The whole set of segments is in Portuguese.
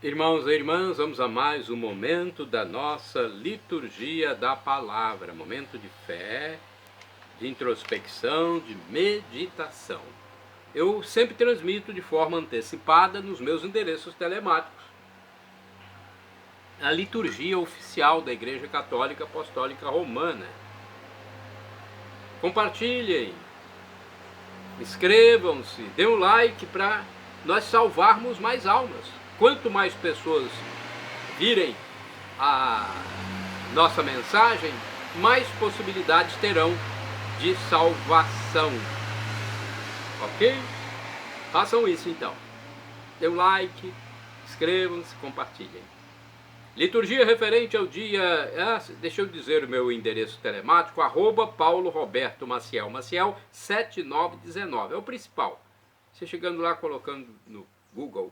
Irmãos e irmãs, vamos a mais um momento da nossa liturgia da palavra, momento de fé, de introspecção, de meditação. Eu sempre transmito de forma antecipada nos meus endereços telemáticos a liturgia oficial da Igreja Católica Apostólica Romana. Compartilhem, inscrevam-se, dêem um like para nós salvarmos mais almas. Quanto mais pessoas virem a nossa mensagem, mais possibilidades terão de salvação. Ok? Façam isso então. Dê um like, inscrevam-se, compartilhem. Liturgia referente ao dia... deixa eu dizer o meu endereço telemático, @PauloRobertoMaciel, Maciel 7919, é o principal. Você chegando lá, colocando no Google,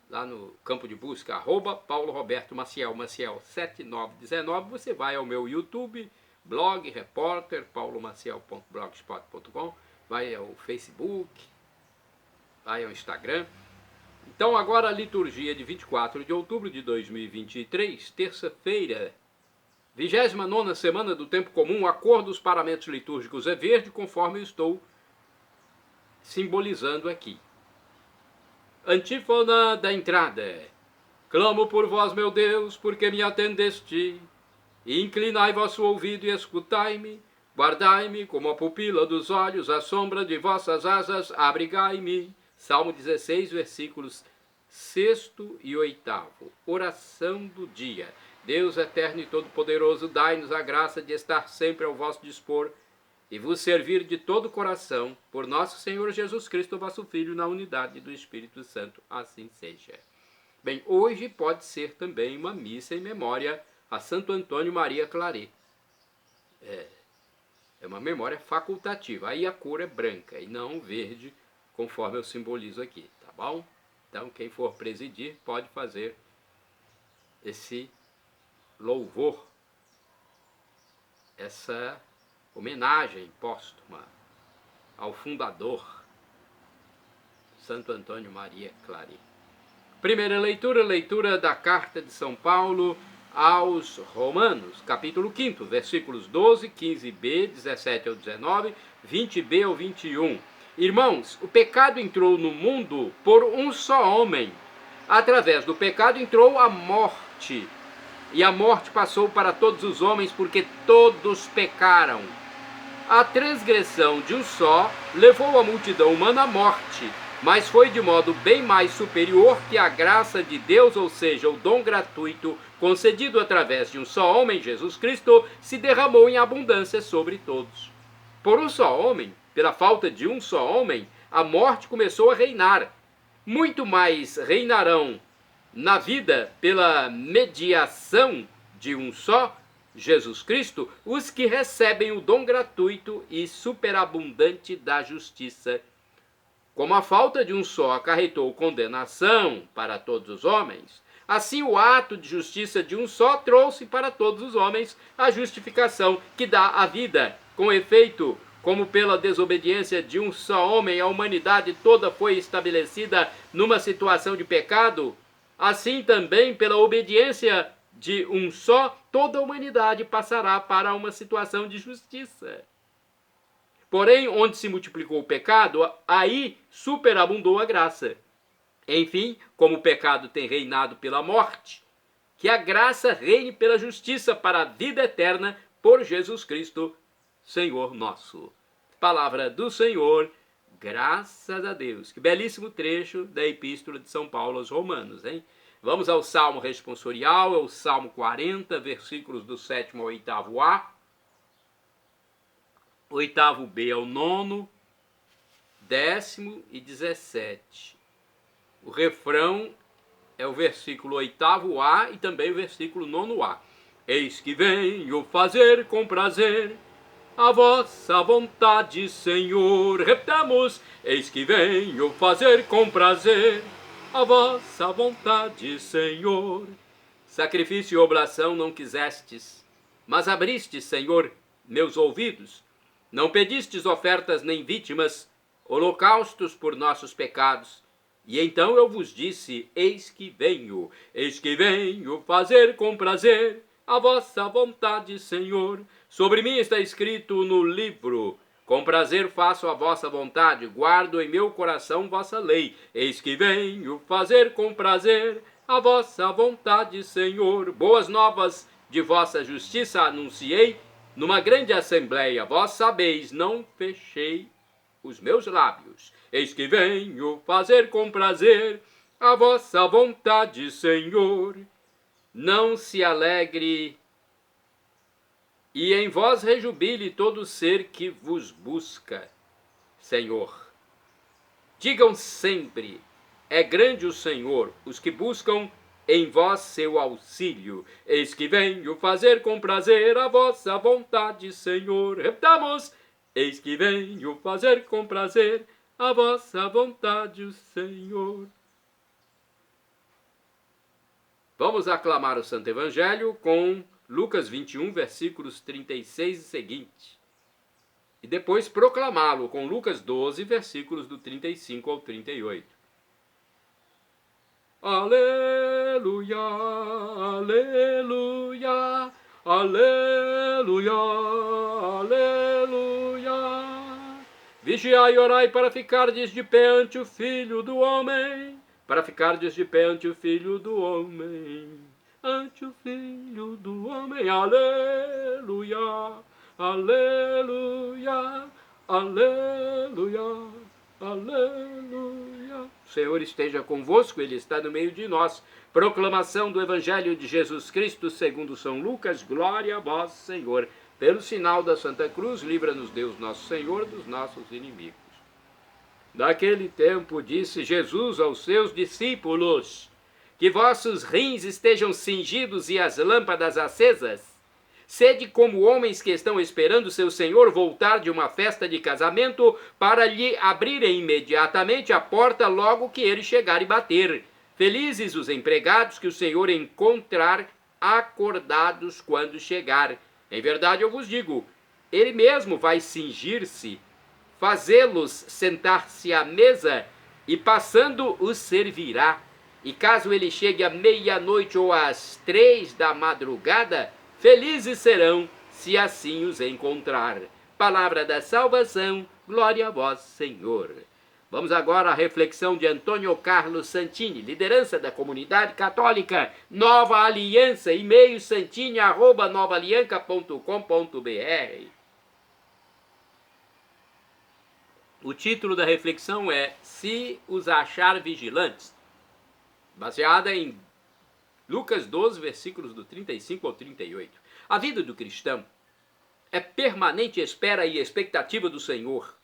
lá no campo de busca, @PauloRobertoMaciel, Maciel 7919, você vai ao meu YouTube, blog, repórter, paulomaciel.blogspot.com, vai ao Facebook, vai ao Instagram. Então agora a liturgia de 24 de outubro de 2023, terça-feira, 29ª semana do tempo comum, a cor dos paramentos litúrgicos é verde, conforme eu estou simbolizando aqui. Antífona da entrada. Clamo por vós, meu Deus, porque me atendeste, e inclinai vosso ouvido e escutai-me, guardai-me como a pupila dos olhos, à sombra de vossas asas, abrigai-me. Salmo 16, versículos 6º e 8º. Oração do dia. Deus eterno e todo-poderoso, dai-nos a graça de estar sempre ao vosso dispor e vos servir de todo o coração, por nosso Senhor Jesus Cristo, vosso Filho, na unidade do Espírito Santo. Assim seja. Bem, hoje pode ser também uma missa em memória a Santo Antônio Maria Claret. É uma memória facultativa. Aí a cor é branca e não verde, conforme eu simbolizo aqui, tá bom? Então, quem for presidir pode fazer esse louvor, essa homenagem póstuma ao fundador, Santo Antônio Maria Claret. Primeira leitura, leitura da carta de São Paulo aos Romanos, capítulo 5, versículos 12, 15b, 17 ao 19, 20b ao 21. Irmãos, o pecado entrou no mundo por um só homem. Através do pecado entrou a morte. E a morte passou para todos os homens, porque todos pecaram. A transgressão de um só levou a multidão humana à morte, mas foi de modo bem mais superior que a graça de Deus, ou seja, o dom gratuito concedido através de um só homem, Jesus Cristo, se derramou em abundância sobre todos. Por um só homem, pela falta de um só homem, a morte começou a reinar. Muito mais reinarão na vida pela mediação de um só, Jesus Cristo, os que recebem o dom gratuito e superabundante da justiça. Como a falta de um só acarretou condenação para todos os homens, assim o ato de justiça de um só trouxe para todos os homens a justificação que dá a vida. Com efeito, como pela desobediência de um só homem a humanidade toda foi estabelecida numa situação de pecado, assim também pela obediência de um só, toda a humanidade passará para uma situação de justiça. Porém, onde se multiplicou o pecado, aí superabundou a graça. Enfim, como o pecado tem reinado pela morte, que a graça reine pela justiça para a vida eterna por Jesus Cristo, Senhor nosso. Palavra do Senhor, graças a Deus. Que belíssimo trecho da Epístola de São Paulo aos Romanos, hein? Vamos ao Salmo responsorial, é o Salmo 40, versículos do 7º ao 8º A, 8º B ao 9º, 10º e 17. O refrão é o versículo 8º A e também o versículo 9º A. Eis que venho fazer com prazer a vossa vontade, Senhor. Repetamos. Eis que venho fazer com prazer a vossa vontade, Senhor. Sacrifício e oblação não quisestes, mas abristes, Senhor, meus ouvidos. Não pedistes ofertas nem vítimas, holocaustos por nossos pecados, E então eu vos disse, eis que venho fazer com prazer a vossa vontade, Senhor. Sobre mim está escrito no livro, com prazer faço a vossa vontade, guardo em meu coração vossa lei. Eis que venho fazer com prazer a vossa vontade, Senhor. Boas novas de vossa justiça anunciei numa grande assembleia. Vós sabeis, não fechei os meus lábios. Eis que venho fazer com prazer a vossa vontade, Senhor. Não se alegre e em vós rejubile todo ser que vos busca, Senhor. Digam sempre, é grande o Senhor, os que buscam em vós seu auxílio. Eis que venho fazer com prazer a vossa vontade, Senhor. Repitamos, eis que venho fazer com prazer a vossa vontade, Senhor. Vamos aclamar o Santo Evangelho com Lucas 21, versículos 36 e seguinte. E depois proclamá-lo com Lucas 12, versículos do 35 ao 38. Aleluia, aleluia, aleluia, aleluia. Vigiai e orai para ficardes de pé ante o Filho do Homem, para ficardes de pé ante o Filho do Homem, ante o Filho do Homem. Aleluia, aleluia, aleluia, aleluia. O Senhor esteja convosco, Ele está no meio de nós. Proclamação do Evangelho de Jesus Cristo segundo São Lucas. Glória a vós, Senhor. Pelo sinal da Santa Cruz, livra-nos Deus nosso Senhor dos nossos inimigos. Naquele tempo disse Jesus aos seus discípulos, que vossos rins estejam cingidos e as lâmpadas acesas. Sede como homens que estão esperando seu senhor voltar de uma festa de casamento para lhe abrirem imediatamente a porta logo que ele chegar e bater. Felizes os empregados que o senhor encontrar acordados quando chegar. Em verdade eu vos digo, ele mesmo vai cingir-se, fazê-los sentar-se à mesa e passando os servirá. E caso ele chegue à meia-noite ou às 3 da madrugada, felizes serão se assim os encontrar. Palavra da salvação, glória a vós, Senhor. Vamos agora à reflexão de Antônio Carlos Santini, liderança da comunidade católica Nova Aliança, e-mail santini@novaalianca.com.br. O título da reflexão é Se os achar vigilantes, baseada em Lucas 12, versículos do 35 ao 38. A vida do cristão é permanente espera e expectativa do Senhor.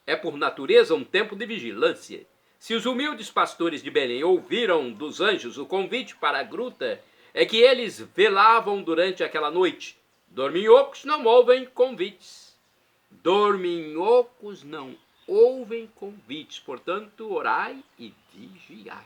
É por natureza um tempo de vigilância. Se os humildes pastores de Belém ouviram dos anjos o convite para a gruta, é que eles velavam durante aquela noite. Dorminhocos não ouvem convites. Dorminhocos não ouvem convites. Portanto, orai e vigiai.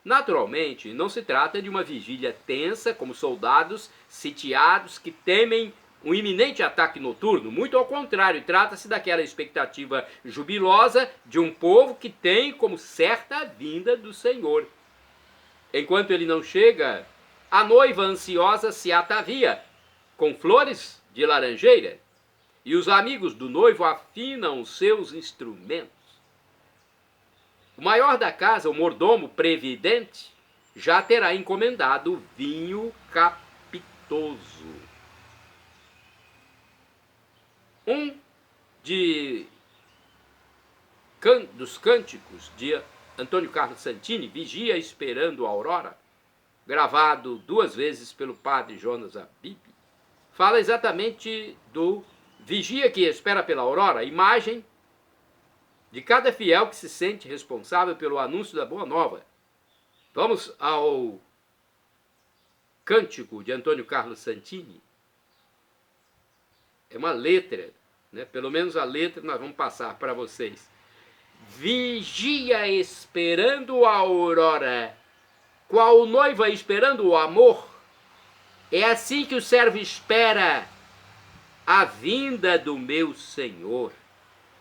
Naturalmente, não se trata de uma vigília tensa, como soldados sitiados que temem um iminente ataque noturno. Muito ao contrário, trata-se daquela expectativa jubilosa de um povo que tem como certa a vinda do Senhor. Enquanto ele não chega, a noiva ansiosa se atavia com flores de laranjeira e os amigos do noivo afinam seus instrumentos. O maior da casa, o mordomo previdente, já terá encomendado vinho capitoso. Um dos cânticos de Antônio Carlos Santini, Vigia Esperando a Aurora, gravado 2 vezes pelo padre Jonas Abib, fala exatamente do vigia que espera pela aurora, imagem de cada fiel que se sente responsável pelo anúncio da Boa Nova. Vamos ao cântico de Antônio Carlos Santini. É uma letra, né? Pelo menos a letra nós vamos passar para vocês. Vigia esperando a aurora, qual noiva esperando o amor. É assim que o servo espera a vinda do meu Senhor.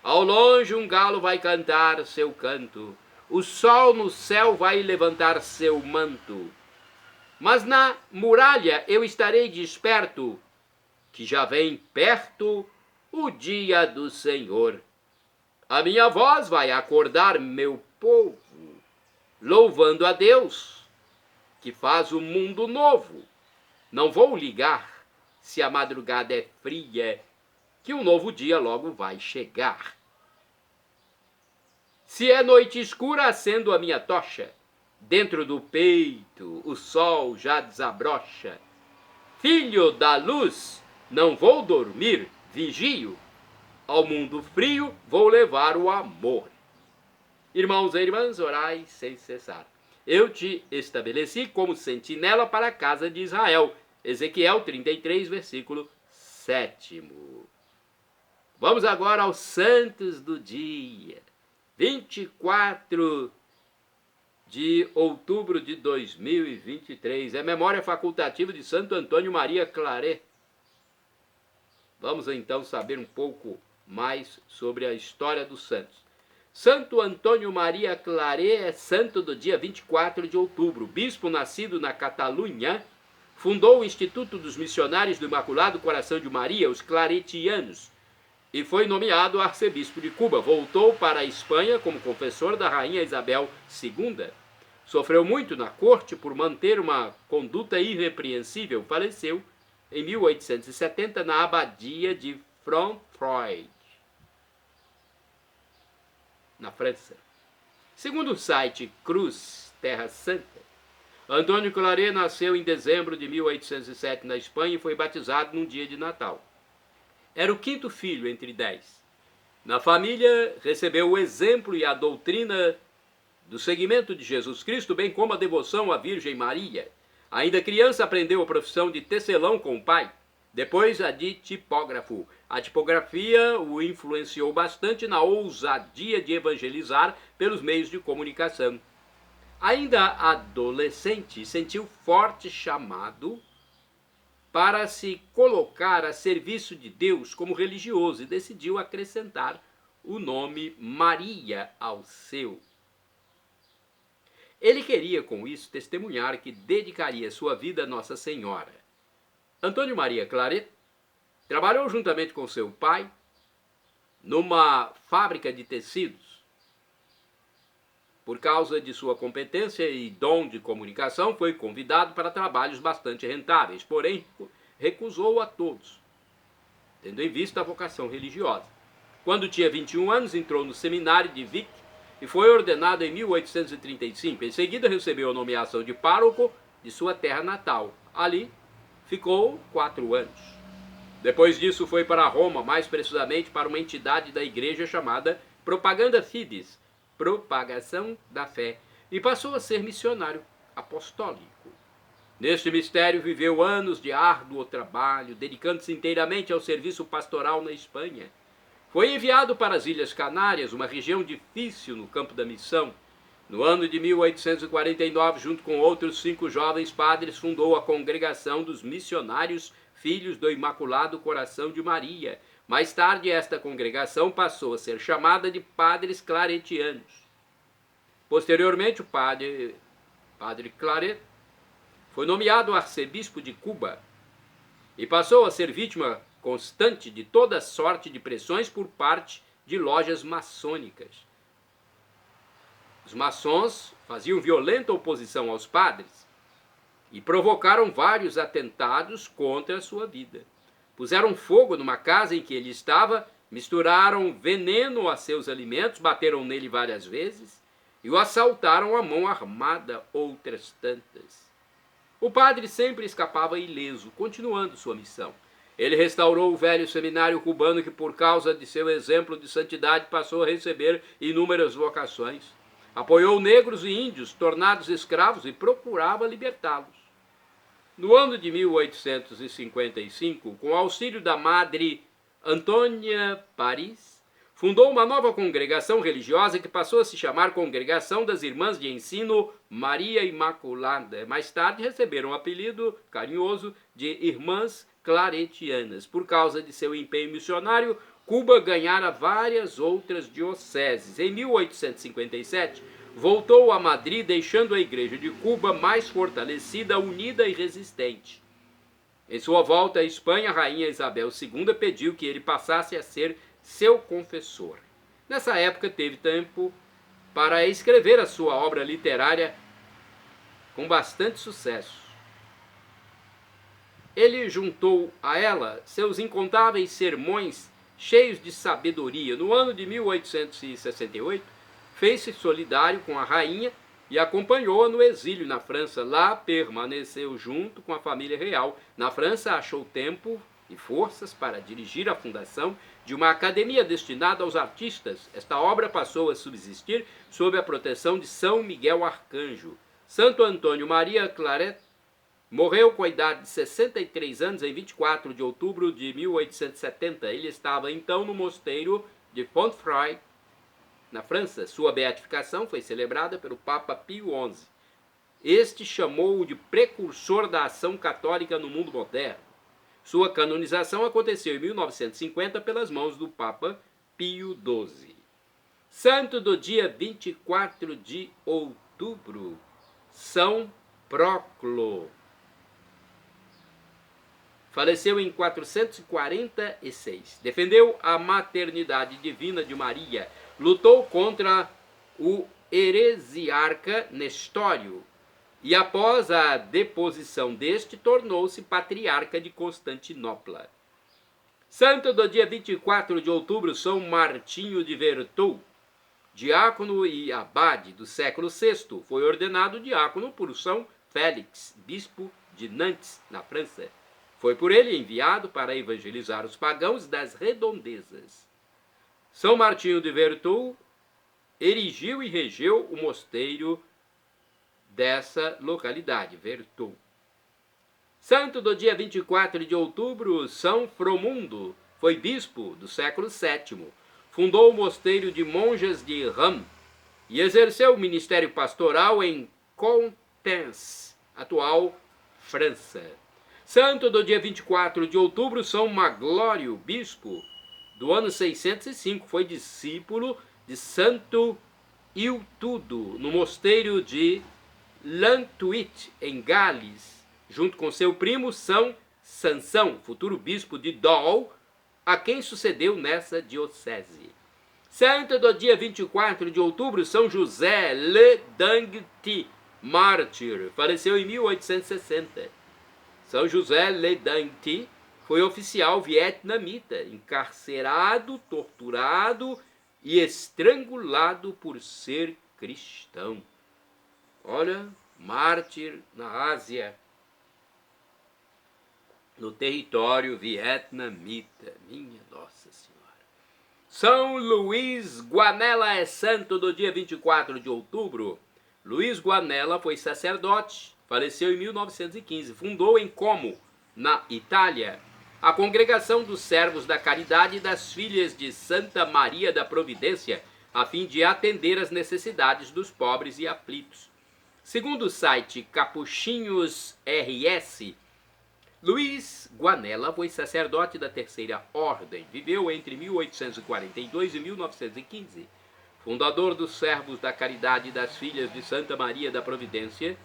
Ao longe um galo vai cantar seu canto, o sol no céu vai levantar seu manto. Mas na muralha eu estarei desperto, que já vem perto o dia do Senhor. A minha voz vai acordar meu povo, louvando a Deus, que faz o mundo novo. Não vou ligar se a madrugada é fria, que um novo dia logo vai chegar. Se é noite escura, acendo a minha tocha. Dentro do peito o sol já desabrocha. Filho da luz, não vou dormir, vigio. Ao mundo frio vou levar o amor. Irmãos e irmãs, orai sem cessar. Eu te estabeleci como sentinela para a casa de Israel. Ezequiel 33, versículo 7. Vamos agora aos santos do dia. 24 de outubro de 2023. É memória facultativa de Santo Antônio Maria Claret. Vamos então saber um pouco mais sobre a história dos santos. Santo Antônio Maria Claret é santo do dia 24 de outubro. Bispo nascido na Catalunha, fundou o Instituto dos Missionários do Imaculado Coração de Maria, os Claretianos, e foi nomeado arcebispo de Cuba. Voltou para a Espanha como confessor da rainha Isabel II. Sofreu muito na corte por manter uma conduta irrepreensível. Faleceu em 1870 na abadia de Fontfroid, na França. Segundo o site Cruz Terra Santa, Antônio Claret nasceu em dezembro de 1807 na Espanha e foi batizado num dia de Natal. Era o quinto filho entre 10. Na família, recebeu o exemplo e a doutrina do seguimento de Jesus Cristo, bem como a devoção à Virgem Maria. Ainda criança, aprendeu a profissão de tecelão com o pai, depois a de tipógrafo. A tipografia o influenciou bastante na ousadia de evangelizar pelos meios de comunicação. Ainda adolescente, sentiu forte chamado para se colocar a serviço de Deus como religioso e decidiu acrescentar o nome Maria ao seu. Ele queria com isso testemunhar que dedicaria sua vida a Nossa Senhora. Antônio Maria Claret trabalhou juntamente com seu pai numa fábrica de tecidos. Por causa de sua competência e dom de comunicação, foi convidado para trabalhos bastante rentáveis, porém recusou a todos, tendo em vista a vocação religiosa. Quando tinha 21 anos, entrou no seminário de Vic e foi ordenado em 1835. Em seguida, recebeu a nomeação de pároco de sua terra natal. Ali, ficou 4 anos. Depois disso, foi para Roma, mais precisamente para uma entidade da igreja chamada Propaganda Fides, Propagação da Fé, e passou a ser missionário apostólico. Neste mistério viveu anos de árduo trabalho, dedicando-se inteiramente ao serviço pastoral na Espanha. Foi enviado para as Ilhas Canárias, uma região difícil no campo da missão. No ano de 1849, junto com outros 5 jovens padres, fundou a Congregação dos Missionários Filhos do Imaculado Coração de Maria. Mais tarde, esta congregação passou a ser chamada de Padres Claretianos. Posteriormente, o padre Claret foi nomeado arcebispo de Cuba e passou a ser vítima constante de toda sorte de pressões por parte de lojas maçônicas. Os maçons faziam violenta oposição aos padres e provocaram vários atentados contra a sua vida. Puseram fogo numa casa em que ele estava, misturaram veneno a seus alimentos, bateram nele várias vezes e o assaltaram à mão armada outras tantas. O padre sempre escapava ileso, continuando sua missão. Ele restaurou o velho seminário cubano que, por causa de seu exemplo de santidade, passou a receber inúmeras vocações. Apoiou negros e índios, tornados escravos, e procurava libertá-los. No ano de 1855, com auxílio da madre Antônia Paris, fundou uma nova congregação religiosa que passou a se chamar Congregação das Irmãs de Ensino Maria Imaculada. Mais tarde receberam o apelido carinhoso de Irmãs Claretianas. Por causa de seu empenho missionário, Cuba ganhara várias outras dioceses. Em 1857, voltou a Madrid, deixando a Igreja de Cuba mais fortalecida, unida e resistente. Em sua volta à Espanha, a rainha Isabel II pediu que ele passasse a ser seu confessor. Nessa época teve tempo para escrever a sua obra literária com bastante sucesso. Ele juntou a ela seus incontáveis sermões cheios de sabedoria. No ano de 1868, fez-se solidário com a rainha e acompanhou-a no exílio na França. Lá permaneceu junto com a família real. Na França achou tempo e forças para dirigir a fundação de uma academia destinada aos artistas. Esta obra passou a subsistir sob a proteção de São Miguel Arcanjo. Santo Antônio Maria Claret morreu com a idade de 63 anos em 24 de outubro de 1870. Ele estava então no mosteiro de Fontfroy, na França. Sua beatificação foi celebrada pelo Papa Pio XI. Este chamou-o de precursor da ação católica no mundo moderno. Sua canonização aconteceu em 1950 pelas mãos do Papa Pio XII. Santo do dia 24 de outubro, São Proclo. Faleceu em 446. Defendeu a maternidade divina de Maria. Lutou contra o heresiarca Nestório e, após a deposição deste, tornou-se patriarca de Constantinopla. Santo do dia 24 de outubro, São Martinho de Vertou, diácono e abade do século VI. Foi ordenado diácono por São Félix, bispo de Nantes, na França. Foi por ele enviado para evangelizar os pagãos das redondezas. São Martinho de Vertou erigiu e regeu o mosteiro dessa localidade, Vertou. Santo do dia 24 de outubro, São Fromundo, foi bispo do século VII. Fundou o mosteiro de monjas de Reims e exerceu o ministério pastoral em Coutances, atual França. Santo do dia 24 de outubro, São Maglório, bispo do ano 605, foi discípulo de Santo Iltudo, no mosteiro de Lantuit, em Gales, junto com seu primo São Sansão, futuro bispo de Dol, a quem sucedeu nessa diocese. Santo do dia 24 de outubro, São José Le Dang Thi, mártir, faleceu em 1860. São José Le Dang Thi foi oficial vietnamita, encarcerado, torturado e estrangulado por ser cristão. Olha, mártir na Ásia, no território vietnamita. Minha Nossa Senhora. São Luís Guanella é santo do dia 24 de outubro. Luís Guanella foi sacerdote, faleceu em 1915. Fundou em Como, na Itália, a Congregação dos Servos da Caridade e das Filhas de Santa Maria da Providência, a fim de atender às necessidades dos pobres e aflitos. Segundo o site Capuchinhos RS, Luís Guanella foi sacerdote da Terceira Ordem. Viveu entre 1842 e 1915. Fundador dos Servos da Caridade e das Filhas de Santa Maria da Providência,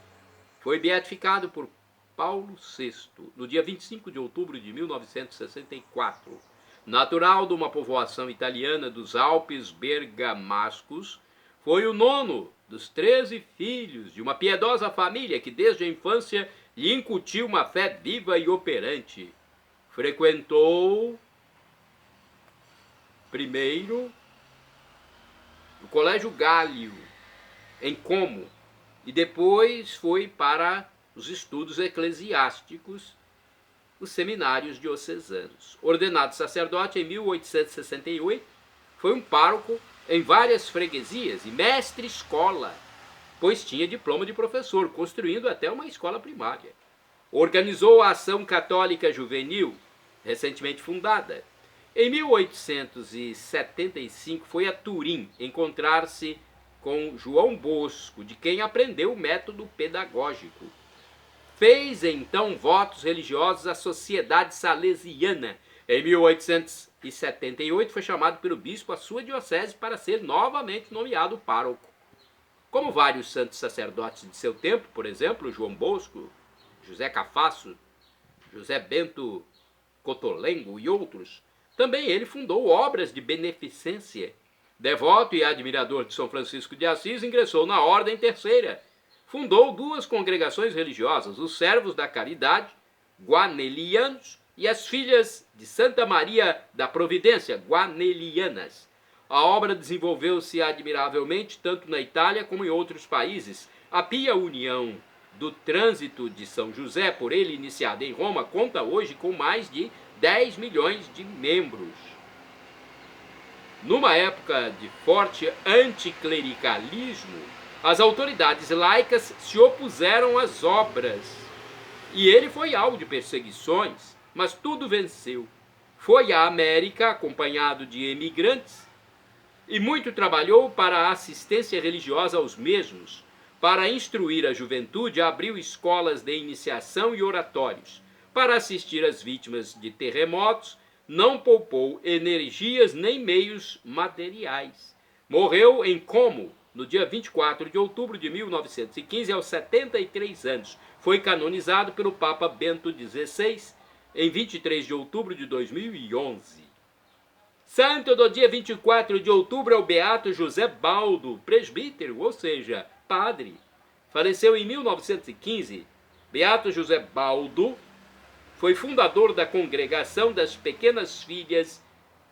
foi beatificado por Paulo VI no dia 25 de outubro de 1964. Natural de uma povoação italiana dos Alpes Bergamascos, foi o nono dos 13 filhos de uma piedosa família que desde a infância lhe incutiu uma fé viva e operante. Frequentou primeiro o Colégio Gálio, em Como, e depois foi para os estudos eclesiásticos, os seminários diocesanos. Ordenado sacerdote em 1868, foi um pároco em várias freguesias e mestre-escola, pois tinha diploma de professor, construindo até uma escola primária. Organizou a Ação Católica Juvenil, recentemente fundada. Em 1875 foi a Turim encontrar-se com João Bosco, de quem aprendeu o método pedagógico. Fez então votos religiosos à Sociedade Salesiana. Em 1878 foi chamado pelo bispo à sua diocese para ser novamente nomeado pároco. como vários santos sacerdotes de seu tempo, por exemplo, João Bosco, José Cafasso, José Bento Cotolengo e outros, também ele fundou obras de beneficência. Devoto e admirador de São Francisco de Assis, ingressou na Ordem Terceira. Fundou 2 congregações religiosas, os Servos da Caridade, guanelianos, e as Filhas de Santa Maria da Providência, guanelianas. A obra desenvolveu-se admiravelmente tanto na Itália como em outros países. A pia união do trânsito de São José, por ele iniciada em Roma, conta hoje com mais de 10 milhões de membros. Numa época de forte anticlericalismo, as autoridades laicas se opuseram às obras. E ele foi alvo de perseguições, mas tudo venceu. Foi à América acompanhado de emigrantes e muito trabalhou para a assistência religiosa aos mesmos. Para instruir a juventude, abriu escolas de iniciação e oratórios. Para assistir as vítimas de terremotos, não poupou energias nem meios materiais. Morreu em Como, no dia 24 de outubro de 1915, aos 73 anos. Foi canonizado pelo Papa Bento XVI em 23 de outubro de 2011. Santo do dia 24 de outubro é o Beato José Baldo, presbítero, ou seja, padre. Faleceu em 1915. Beato José Baldo foi fundador da Congregação das Pequenas Filhas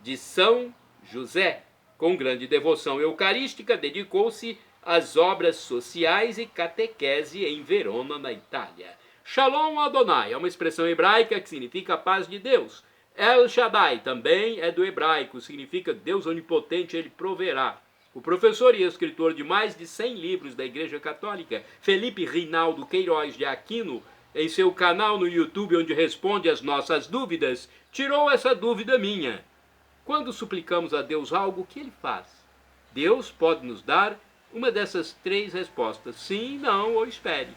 de São José. Com grande devoção eucarística, dedicou-se às obras sociais e catequese em Verona, na Itália. Shalom Adonai é uma expressão hebraica que significa a paz de Deus. El Shaddai também é do hebraico, significa Deus onipotente, ele proverá. O professor e escritor de mais de 100 livros da Igreja Católica, Felipe Rinaldo Queiroz de Aquino, em seu canal no YouTube, onde responde às nossas dúvidas, tirou essa dúvida minha. Quando suplicamos a Deus algo, o que ele faz? Deus pode nos dar uma dessas 3 respostas, sim, não ou espere.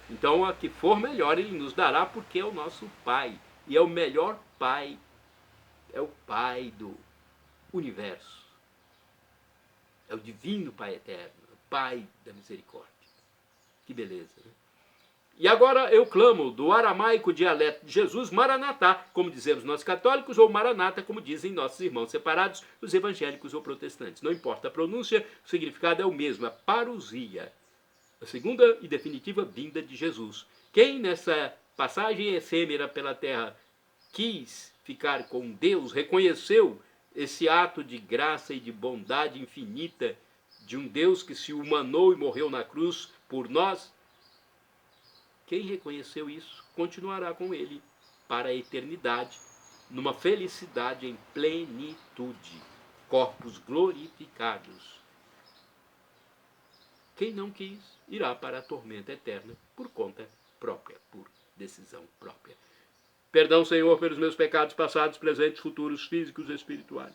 Então, a que for melhor, ele nos dará, porque é o nosso Pai. E é o melhor Pai, é o Pai do universo. É o divino Pai eterno, o Pai da misericórdia. Que beleza, né? E agora eu clamo do aramaico dialeto de Jesus, Maranatá, como dizemos nós católicos, ou Maranata, como dizem nossos irmãos separados, os evangélicos ou protestantes. Não importa a pronúncia, o significado é o mesmo, a parousia, a segunda e definitiva vinda de Jesus. Quem nessa passagem efêmera pela terra quis ficar com Deus, reconheceu esse ato de graça e de bondade infinita de um Deus que se humanou e morreu na cruz por nós. Quem reconheceu isso continuará com ele para a eternidade, numa felicidade em plenitude, corpos glorificados. Quem não quis irá para a tormenta eterna por conta própria, por decisão própria. Perdão, Senhor, pelos meus pecados passados, presentes, futuros, físicos e espirituais.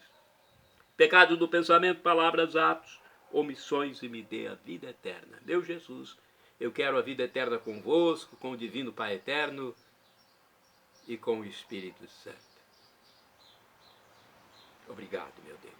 Pecado do pensamento, palavras, atos, omissões, e me dê a vida eterna. Meu Jesus, eu quero a vida eterna convosco, com o divino Pai eterno e com o Espírito Santo. Obrigado, meu Deus.